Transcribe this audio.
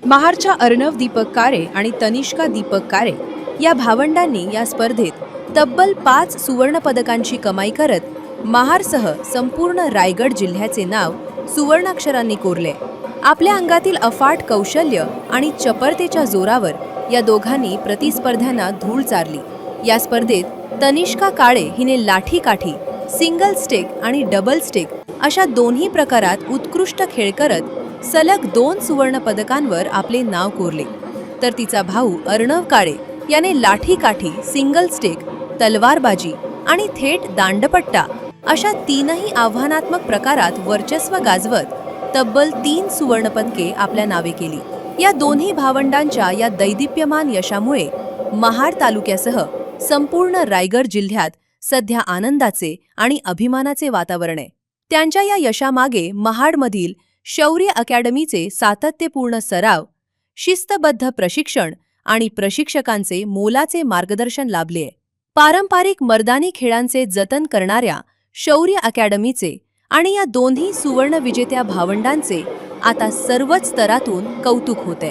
महाडच्या अर्णव दीपक कारे आणि तनिष्का दीपक कारे या भावंडांनी या स्पर्धेत तब्बल 5 सुवर्ण पदकांची कमाई करत महाडसह संपूर्ण रायगड जिल्ह्याचे नाव सुवर्णाक्षरांनी कोरले। आपल्या अंगातील अफाट कौशल्य आणि चपळतेच्या जोरावर या दोघांनी प्रतिस्पर्ध्यांना धूळ चारली। या स्पर्धेत तनिष्का काळे हिने लाठी काठी, सिंगल स्टिक आणि डबल स्टिक अशा दोन्ही प्रकारात उत्कृष्ट खेळ करत सलग 2 सुवर्ण पदकांवर आपले नाव कोरले, तर तिचा भाऊ अर्णव काळे याने लाठी काठी, सिंगल स्टिक, तलवारबाजी आणि थेट दांडपट्टा अशा 3ही आव्हानात्मक प्रकारात वर्चस्व गाजवत तब्बल 3 सुवर्ण पदके आपल्या नावे केली। या दोन्ही भावंडांच्या या दैदिप्यमान यशामुळे महाड तालुक्यासह संपूर्ण रायगड जिल्ह्यात सध्या आनंदाचे आणि अभिमानाचे वातावरण आहे। त्यांच्या या यशामागे महाडमधील शौर्य अकॅडमीचे सातत्यपूर्ण सराव, शिस्तबद्ध प्रशिक्षण आणि प्रशिक्षकांचे मोलाचे मार्गदर्शन लाभले आहे। पारंपरिक मर्दानी खेळांचे जतन करणाऱ्या शौर्य अकॅडमीचे आणि या दोन्ही सुवर्ण विजेत्या भावंडांचे आता सर्वच स्तरातून कौतुक होते।